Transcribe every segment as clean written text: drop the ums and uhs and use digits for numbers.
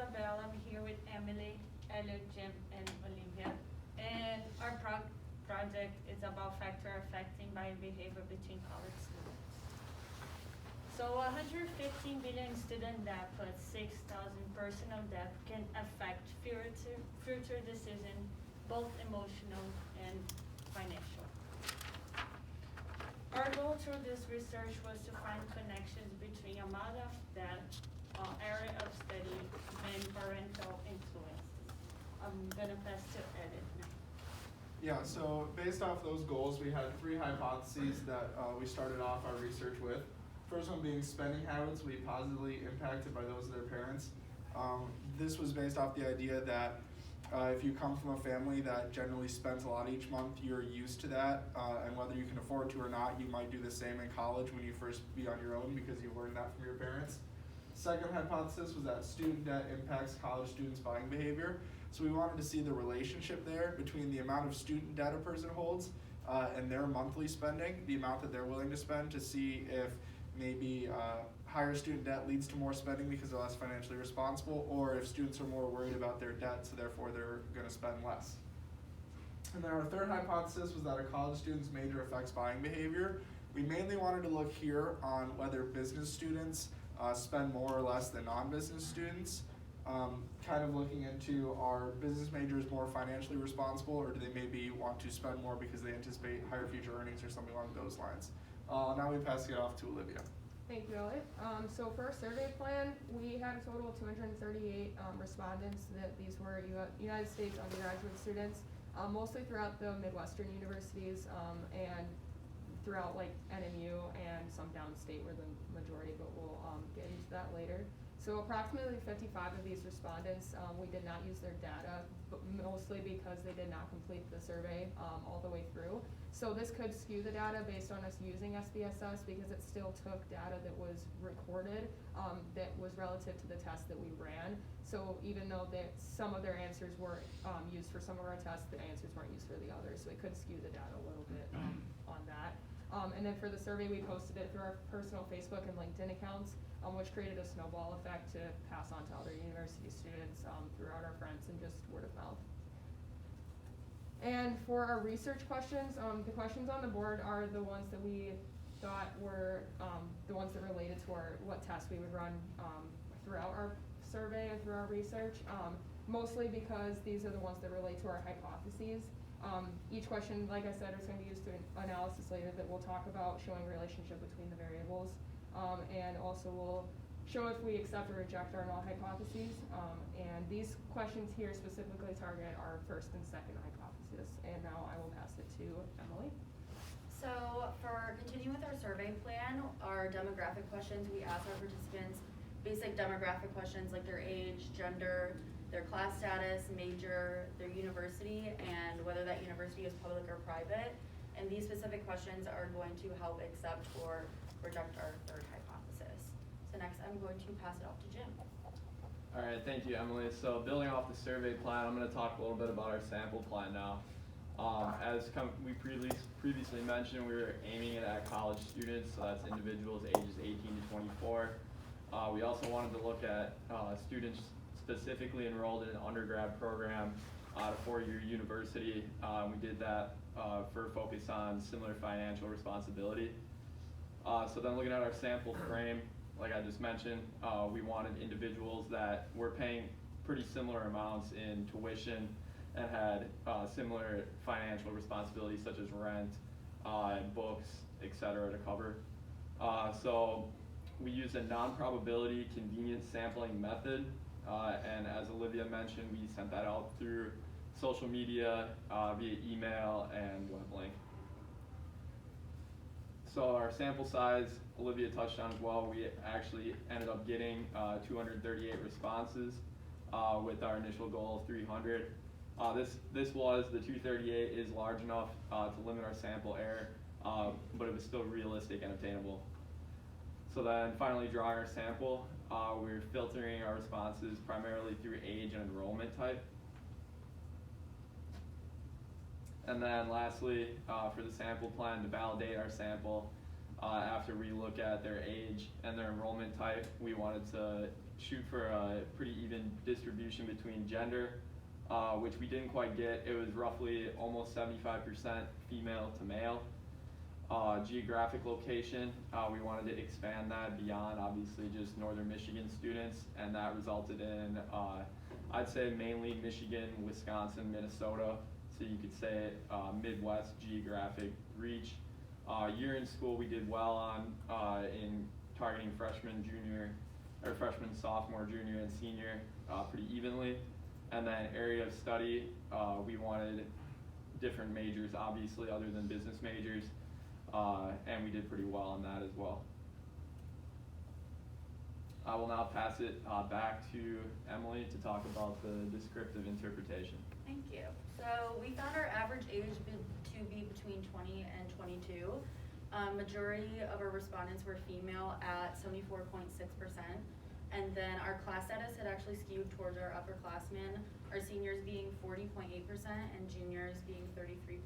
Isabel. I'm here with Emily, Elliot, Jim, and Olivia. And our project is about factor affecting buying behavior between college students. So 115 billion student debt plus 6,000 personal debt can affect future decisions, both emotional and financial. Our goal through this research was to find connections between amount of debt, area of study, and parental influences. I'm gonna pass to Edit now. Yeah, so based off those goals, we had three hypotheses that we started off our research with. First one being spending habits will be positively impacted by those of their parents. This was based off the idea that if you come from a family that generally spends a lot each month, you're used to that, and whether you can afford to or not, you might do the same in college when you first be on your own because you learned that from your parents. Second hypothesis was that student debt impacts college students' buying behavior. So we wanted to see the relationship there between the amount of student debt a person holds and their monthly spending, the amount that they're willing to spend, to see if maybe higher student debt leads to more spending because they're less financially responsible, or if students are more worried about their debt, so therefore they're going to spend less. And then our third hypothesis was that a college student's major affects buying behavior. We mainly wanted to look here on whether business students spend more or less than non-business students. Kind of looking into, are business majors more financially responsible, or do they maybe want to spend more because they anticipate higher future earnings or something along those lines? Now we pass it off to Olivia. Thank you, Elliot. So for our survey plan, we had a total of 238 respondents. These were United States undergraduate students, mostly throughout the Midwestern universities and throughout like NMU and some downstate were the majority, but we'll get into that later. So approximately 55 of these respondents, we did not use their data, but mostly because they did not complete the survey all the way through. So this could skew the data based on us using SPSS because it still took data that was recorded that was relative to the test that we ran. So even though some of their answers were used for some of our tests, the answers weren't used for the others. So it could skew the data a little bit on that. And then for the survey, we posted it through our personal Facebook and LinkedIn accounts, which created a snowball effect to pass on to other university students throughout our friends and just word of mouth. And for our research questions, the questions on the board are the ones that we thought were the ones that related to what tests we would run throughout our survey and through our research, mostly because these are the ones that relate to our hypotheses. Each question, like I said, is going to be used to an analysis later that we'll talk about showing relationship between the variables. And also we'll show if we accept or reject our null hypotheses. And these questions here specifically target our first and second hypothesis. And now I will pass it to Emily. So for continuing with our survey plan, our demographic questions, we asked our participants basic demographic questions like their age, gender, their class status, major, their university, and whether that university is public or private. And these specific questions are going to help accept or reject our third hypothesis. So next I'm going to pass it off to Jim. All right, thank you, Emily. So building off the survey plan, I'm going to talk a little bit about our sample plan now. We previously mentioned, we were aiming it at college students, so that's individuals ages 18 to 24. We also wanted to look at students specifically enrolled in an undergrad program at a four-year university. We did that for a focus on similar financial responsibility. So then looking at our sample frame, like I just mentioned, we wanted individuals that were paying pretty similar amounts in tuition and had similar financial responsibilities such as rent, and books, etc. to cover. So we used a non-probability convenience sampling method, and as Olivia mentioned, we sent that out through social media, via email and web link. So our sample size, Olivia touched on as well, we actually ended up getting 238 responses with our initial goal of 300. The 238 is large enough to limit our sample error, but it was still realistic and obtainable. So then finally drawing our sample, we're filtering our responses primarily through age and enrollment type. And then lastly, for the sample plan to validate our sample, after we look at their age and their enrollment type, we wanted to shoot for a pretty even distribution between gender, which we didn't quite get. It was roughly almost 75% female to male. Geographic location, we wanted to expand that beyond obviously just northern Michigan students, and that resulted in, I'd say mainly Michigan, Wisconsin, Minnesota, so you could say Midwest geographic reach. Year in school we did well on in targeting freshman, sophomore, junior, and senior pretty evenly. And then area of study, we wanted different majors obviously other than business majors, and we did pretty well on that as well. I will now pass it back to Emily to talk about the descriptive interpretation. Thank you. So we found our average age to be between 20 and 22. Majority of our respondents were female at 74.6%. And then our class status had actually skewed towards our upperclassmen, our seniors being 40.8% and juniors being 33.2%.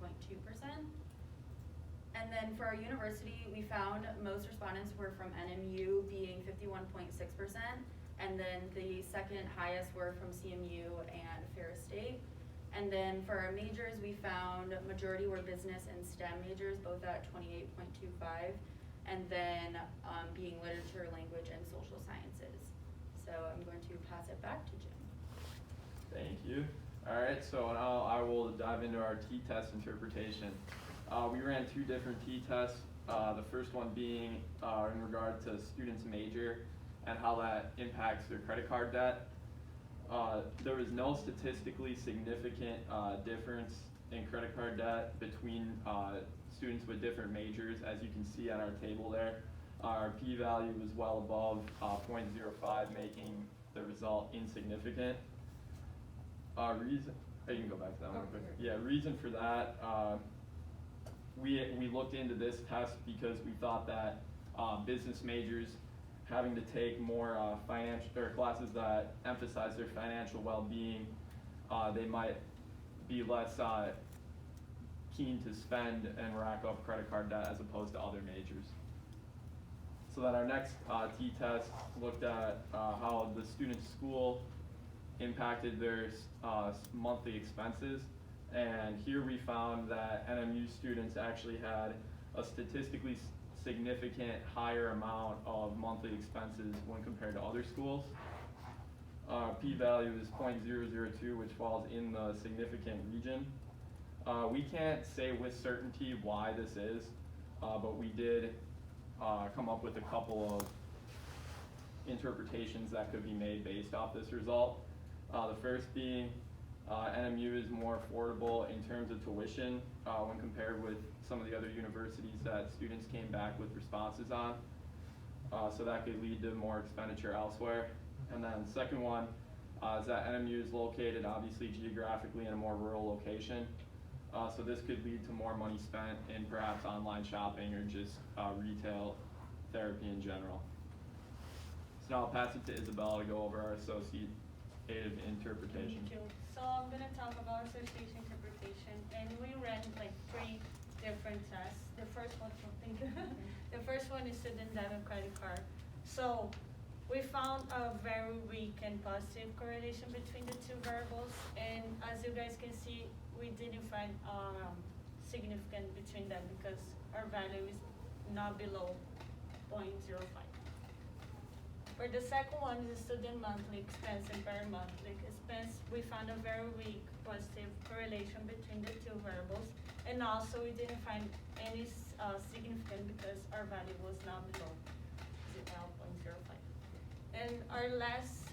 And then for our university, we found most respondents were from NMU being 51.6%, and then the second highest were from CMU and Ferris State. And then for our majors, we found majority were business and STEM majors, both at 28.25, and then being literature, language, and social sciences. So I'm going to pass it back to Jim. Thank you. All right, so now I will dive into our t-test interpretation. We ran two different t-tests, the first one being in regard to students' major and how that impacts their credit card debt. There was no statistically significant difference in credit card debt between students with different majors, as you can see on our table there. Our p-value was well above 0.05, making the result insignificant. Reason, you can go back to that one quick. Yeah, reason for that, we looked into this test because we thought that business majors having to take more financial or classes that emphasize their financial well-being, they might be less keen to spend and rack up credit card debt as opposed to other majors. So then our next t-test looked at how the student's school impacted their monthly expenses, and here we found that NMU students actually had a statistically significant higher amount of monthly expenses when compared to other schools. P-value is 0.002, which falls in the significant region. We can't say with certainty why this is, but we did come up with a couple of interpretations that could be made based off this result. The first being NMU is more affordable in terms of tuition when compared with some of the other universities that students came back with responses on. So that could lead to more expenditure elsewhere. And then the second one is that NMU is located obviously geographically in a more rural location. So this could lead to more money spent in perhaps online shopping or just retail therapy in general. So now I'll pass it to Isabella to go over our associative interpretation. Thank you. So I'm going to talk about association interpretation, and we ran like 3 different tests. The first one, the first one is student debt and credit card. So we found a very weak and positive correlation between the 2 variables, and as you guys can see, we didn't find significant between them because our value is not below 0.05. For the second one is student monthly expense and per monthly expense. We found a very weak positive correlation between the 2 variables, and also we didn't find any significant because our value was not below 0.05. And our last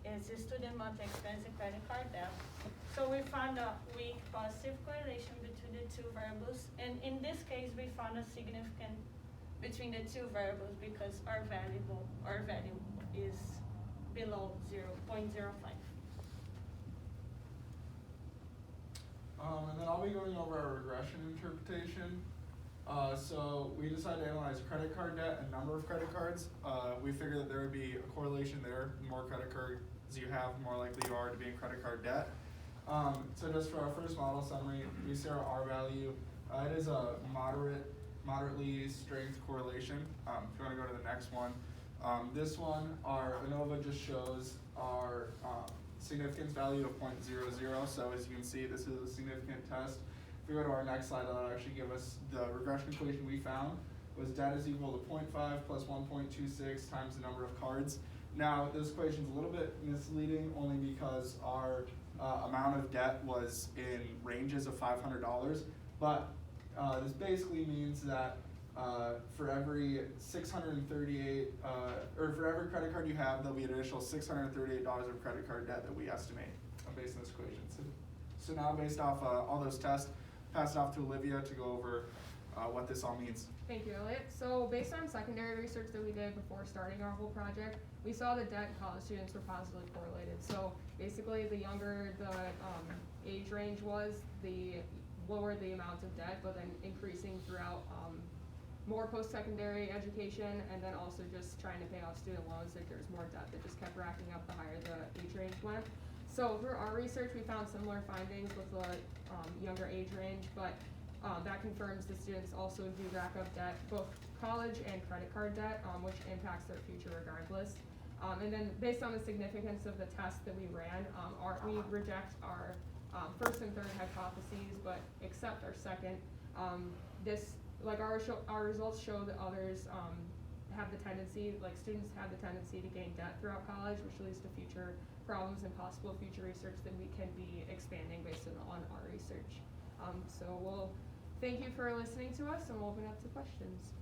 is the student monthly expense and credit card debt. So we found a weak positive correlation between the 2 variables, and in this case we found a significant between the 2 variables because our value is below 0.05. And then I'll be going over our regression interpretation. So we decided to analyze credit card debt and number of credit cards. We figured that there would be a correlation there. The more credit cards you have, the more likely you are to be in credit card debt. So just for our first model summary, we see our R value. It is a moderate moderately strength correlation. If you want to go to the next one. This one, our ANOVA just shows our significance value of 0.00. So as you can see, this is a significant test. If we go to our next slide, that'll actually give us the regression equation we found was det is equal to 0.5 plus 1.26 times the number of cards. Now, this equation is a little bit misleading only because our amount of debt was in ranges of $500, but this basically means that for every 638, or for every credit card you have, there'll be an additional $638 of credit card debt that we estimate based on this equation. So now, based off all those tests, pass it off to Olivia to go over what this all means. Thank you, Elliot. So based on secondary research that we did before starting our whole project, we saw that debt in college students were positively correlated. So basically, the younger the age range was, the lower the amount of debt, but then increasing throughout more post-secondary education, and then also just trying to pay off student loans, like there's more debt that just kept racking up the higher the age range went. So through our research, we found similar findings with the younger age range, but that confirms the students also do rack up debt, both college and credit card debt, which impacts their future regardless. And then based on the significance of the test that we ran, we reject our first and third hypotheses, but accept our second. Our results show that others have the tendency, like students have the tendency to gain debt throughout college, which leads to future problems and possible future research that we can be expanding based on our research. So we'll thank you for listening to us, and we'll open up to questions.